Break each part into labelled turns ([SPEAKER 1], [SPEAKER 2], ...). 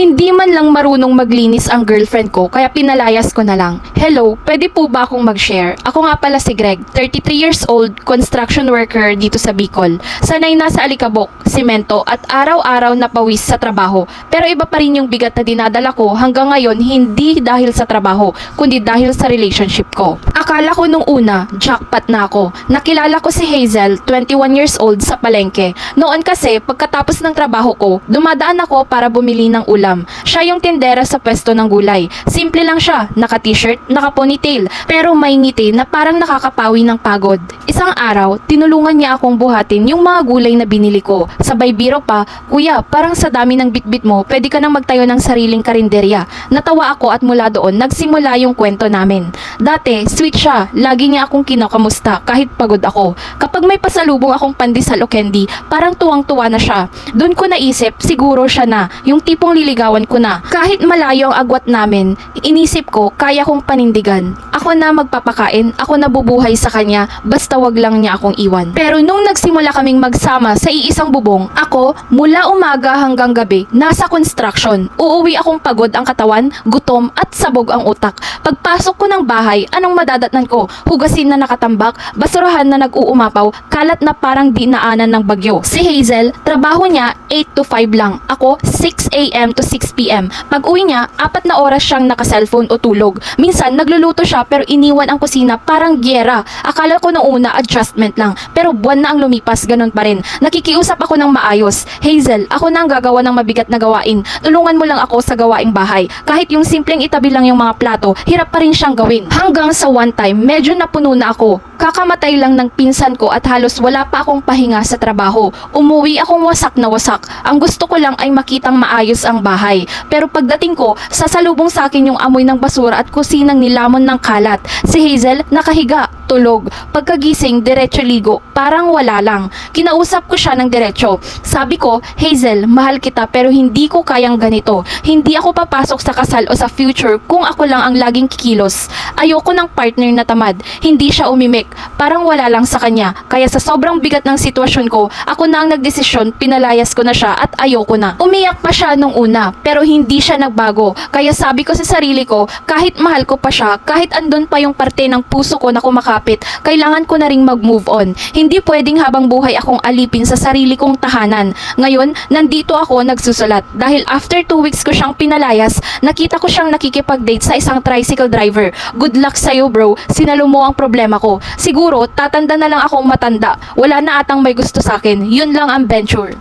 [SPEAKER 1] Hindi man lang marunong maglinis ang girlfriend ko kaya pinalayas ko na lang. Hello, pwede po ba akong mag-share? Ako nga pala si Greg, 33 years old, construction worker dito sa Bicol. Sanay na sa alikabok, simento at araw-araw na pawis sa trabaho. Pero iba pa rin yung bigat na dinadala ko hanggang ngayon hindi dahil sa trabaho, kundi dahil sa relationship ko. Akala ko nung una, jackpot na ako. Nakilala ko si Hazel, 21 years old sa palengke. Noon kasi, pagkatapos ng trabaho ko, dumadaan ako para bumili ng ulam. Siya yung tindera sa pwesto ng gulay. Simple lang siya, naka-t-shirt, naka-ponytail, pero may ngiti na parang nakakapawi ng pagod. Isang araw, tinulungan niya akong buhatin yung mga gulay na binili ko. Sabay biro pa, "Kuya, parang sa dami ng bitbit mo, pwede ka nang magtayo ng sariling karinderya." Natawa ako at mula doon, nagsimula yung kwento namin. Dati, sweet siya, lagi niya akong kinakamusta kahit pagod ako. Kapag may pasalubong akong pandesal o candy, parang tuwang-tuwa na siya. Doon ko naisip, siguro siya na, yung tipong liligawan ko na. Kahit malayo ang agwat namin, inisip ko, kaya kong panindigan. Ako na magpapakain, ako na bubuhay sa kanya, basta wag lang niya akong iwan. Pero nung nagsimula kaming magsama sa iisang bubong, ako, mula umaga hanggang gabi, nasa construction. Uuwi akong pagod ang katawan, gutom at sabog ang utak. Pagpasok ko ng bahay, anong madadatnan ko? Hugasin na nakatambak, basurahan na nag-uumapaw, kalat na parang dinaanan ng bagyo. Si Hazel, trabaho niya 8 to 5 lang. Ako, 6 a.m. to 6 p.m. Pag uwi niya, 4 na oras siyang naka-cellphone o tulog. Minsan, nagluluto siya pero iniwan ang kusina parang gyera. Akala ko noong una adjustment lang, pero buwan na ang lumipas, ganun pa rin. Nakikiusap ako ng maayos. "Hazel, ako na ang gagawa ng mabigat na gawain. Tulungan mo lang ako sa gawaing bahay." Kahit yung simpleng itabi lang yung mga plato, hirap pa rin siyang gawin. Hanggang sa one time, medyo napuno na ako. Kakamatay lang ng pinsan ko at halos wala pa akong pahinga sa trabaho. Umuwi akong wasak na wasak. Ang gusto ko lang ay makitang maayos ang bahay. Pero pagdating ko, sasalubong sa akin yung amoy ng basura at kusinang nilamon ng kalat. Si Hazel, nakahiga, tulog. Pagkagising, diretso ligo. Parang wala lang. Kinausap ko siya ng diretso. Sabi ko, "Hazel, mahal kita pero hindi ko kayang ganito. Hindi ako papasok sa kasal o sa future kung ako lang ang laging kikilos. Ayoko ng partner na tamad." Hindi siya umimik. Parang wala lang sa kanya. Kaya sa sobrang bigat ng sitwasyon ko, ako na ang nagdesisyon, pinalayas ko na siya at ayoko na. Umiyak pa siya nung una, pero hindi siya nagbago. Kaya sabi ko sa sarili ko, kahit mahal ko pa siya, kahit andun pa yung parte ng puso ko na kumakapit, kailangan ko na ring mag-move on. Hindi pwedeng habang buhay akong alipin sa sarili kong tahanan. Ngayon, nandito ako nagsusulat. Dahil after 2 weeks ko siyang pinalayas, nakita ko siyang nakikipag-date sa isang tricycle driver. Good luck sa'yo, bro. Sinalo mo ang problema ko. Siguro, tatanda na lang akong matanda. Wala na atang may gusto sa akin. Yun lang ang venture.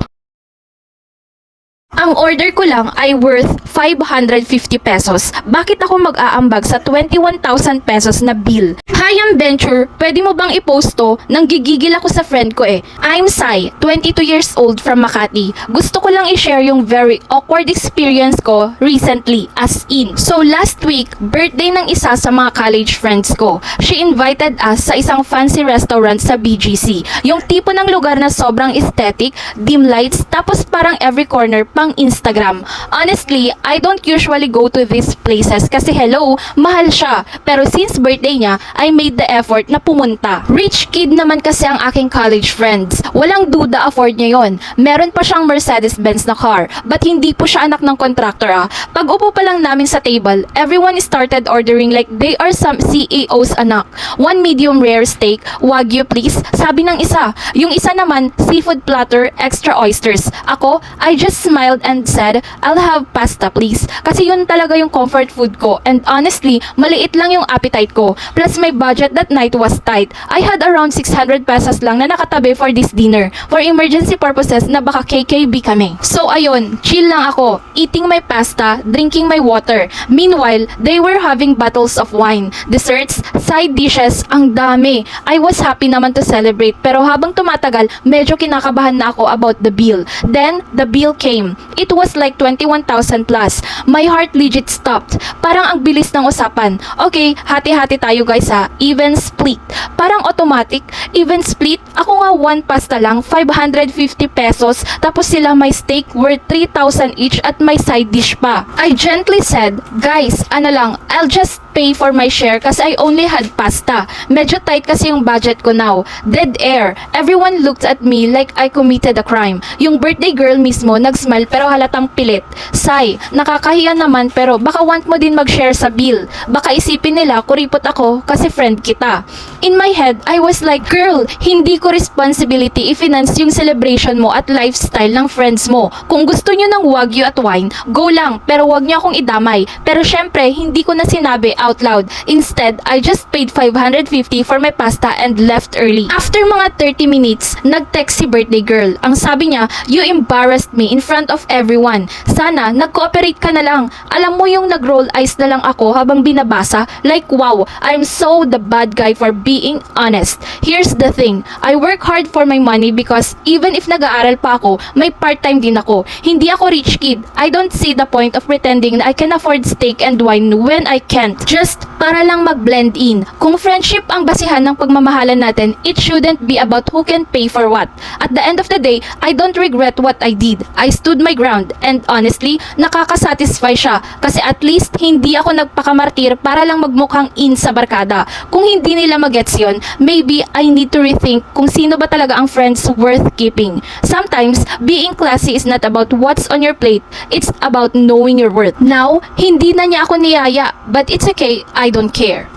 [SPEAKER 1] Ang order ko lang ay worth 550 pesos. Bakit ako mag-aambag sa 21,000 pesos na bill? "Hi, I'm Venture. Pwede mo bang i-post to? Nanggigigil ako sa friend ko eh. I'm Sai, 22 years old from Makati. Gusto ko lang i-share yung very awkward experience ko recently, as in. So last week, birthday ng isa sa mga college friends ko. She invited us sa isang fancy restaurant sa BGC. Yung tipo ng lugar na sobrang aesthetic, dim lights, tapos parang every corner pang Instagram. Honestly, I don't usually go to these places kasi hello, mahal siya. Pero since birthday niya, I made the effort na pumunta. Rich kid naman kasi ang aking college friends. Walang duda afford niya yon. Meron pa siyang Mercedes-Benz na car. But hindi po siya anak ng contractor ah. Pag upo pa lang namin sa table, everyone started ordering like they are some CEO's anak. One medium rare steak, Wagyu please, sabi ng isa. Yung isa naman, seafood platter, extra oysters. Ako, I just smiled and said, "I'll have pasta please." Kasi yun talaga yung comfort food ko. And honestly, maliit lang yung appetite ko. Plus my budget that night was tight. I had around 600 pesos lang na nakatabi for this dinner. For emergency purposes na baka KKB kami. So ayun, chill lang ako. Eating my pasta, drinking my water. Meanwhile, they were having bottles of wine, desserts, side dishes, ang dami. I was happy naman to celebrate. Pero habang tumatagal, medyo kinakabahan na ako about the bill. Then, the bill came. It was like 21,000 plus. My heart legit stopped. Parang ang bilis ng usapan. Okay, hati-hati tayo guys ha. Even split. Parang automatic. Even split. Ako nga one pasta lang, 550 pesos. Tapos sila may steak worth 3,000 each at may side dish pa. I gently said, "Guys, ano lang, I'll just pay pay for my share kasi I only had pasta. Medyo tight kasi yung budget ko now. Dead air. Everyone looked at me like I committed a crime. Yung birthday girl mismo nag-smile pero halatang pilit. Sigh, nakakahiya naman pero baka want mo din mag-share sa bill. Baka isipin nila kuripot ako kasi friend kita. In my head, I was like, girl, hindi ko responsibility i-finance yung celebration mo at lifestyle ng friends mo. Kung gusto nyo ng wagyu at wine, go lang, pero wag nyo akong idamay. Pero syempre, hindi ko na sinabi out loud. Instead, I just paid 550 for my pasta and left early. After mga 30 minutes, nag-text si birthday girl. Ang sabi niya, you embarrassed me in front of everyone. Sana, nag-cooperate ka na lang. Alam mo yung nag-roll eyes na lang ako habang binabasa? Like, wow, I'm so the bad guy for being honest. Here's the thing, I work hard for my money because even if nag-aaral pa ako, may part-time din ako. Hindi ako rich kid. I don't see the point of pretending na I can afford steak and wine when I can't. Just para lang mag-blend in. Kung friendship ang basihan ng pagmamahalan natin, it shouldn't be about who can pay for what. At the end of the day, I don't regret what I did. I stood my ground and honestly, nakakasatisfy siya kasi at least hindi ako nagpakamartir para lang magmukhang in sa barkada. Kung hindi nila magets yun, maybe I need to rethink kung sino ba talaga ang friends worth keeping. Sometimes, being classy is not about what's on your plate, it's about knowing your worth. Now, hindi na niya ako niyaya, but it's okay, I don't care.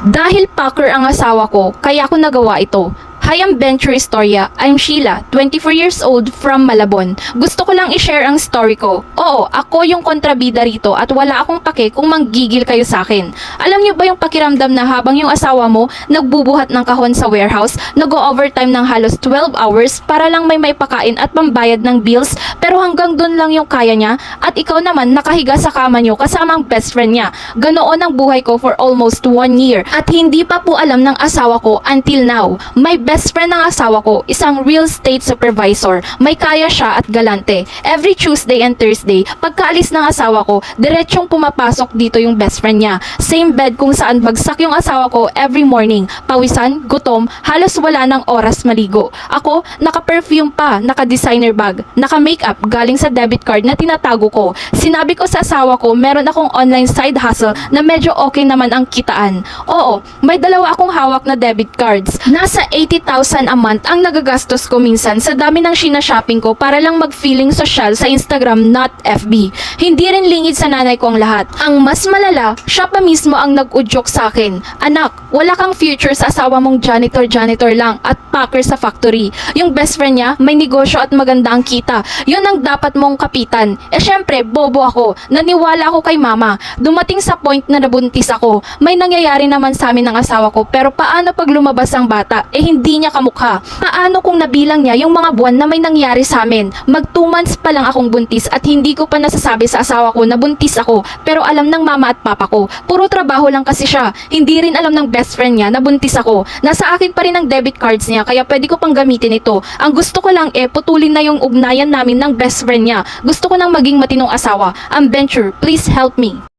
[SPEAKER 1] Dahil packer ang asawa ko, kaya ako nagawa ito. Hi, I'm Venture Istorya. I'm Sheila, 24 years old from Malabon. Gusto ko lang i-share ang story ko. Oo, ako yung kontrabida rito at wala akong pake kung manggigil kayo sa akin. Alam niyo ba yung pakiramdam na habang yung asawa mo nagbubuhat ng kahon sa warehouse, nag-overtime ng halos 12 hours para lang may pakain at pambayad ng bills, pero hanggang dun lang yung kaya niya at ikaw naman nakahiga sa kama niyo kasama ang best friend niya. Ganoon ang buhay ko for almost 1 year at hindi pa po alam ng asawa ko until now. My best friend ng asawa ko, isang real estate supervisor. May kaya siya at galante. Every Tuesday and Thursday, pagkaalis ng asawa ko, diretsong pumapasok dito yung best friend niya. Same bed kung saan bagsak yung asawa ko every morning. Pawisan, gutom, halos wala ng oras maligo. Ako, naka-perfume pa, naka-designer bag, naka-makeup galing sa debit card na tinatago ko. Sinabi ko sa asawa ko, meron akong online side hustle na medyo okay naman ang kitaan. Oo, may dalawa akong hawak na debit cards. Nasa 80,000 a month ang nagagastos ko minsan sa dami ng shopping ko para lang mag-feeling social sa Instagram not FB. Hindi rin lingid sa nanay ko ang lahat. Ang mas malala, siya pa mismo ang nag-udyok sa akin. Anak, wala kang future sa asawa mong janitor lang at packer sa factory. Yung best friend niya, may negosyo at maganda ang kita. Yun ang dapat mong kapitan. Syempre, bobo ako. Naniwala ako kay mama. Dumating sa point na nabuntis ako. May nangyayari naman sa amin ng asawa ko, pero paano pag lumabas ang bata? Hindi niya kamukha. Paano kung nabilang niya yung mga buwan na may nangyari sa amin? Mag 2 months pa lang akong buntis at hindi ko pa nasasabi sa asawa ko na buntis ako, pero alam ng mama at papa ko. Puro trabaho lang kasi siya. Hindi rin alam ng best friend niya na buntis ako. Nasa akin pa rin ang debit cards niya kaya pwede ko pang gamitin ito. Ang gusto ko lang putulin na yung ugnayan namin ng best friend niya. Gusto ko nang maging matinong asawa. Ang Venture, please help me.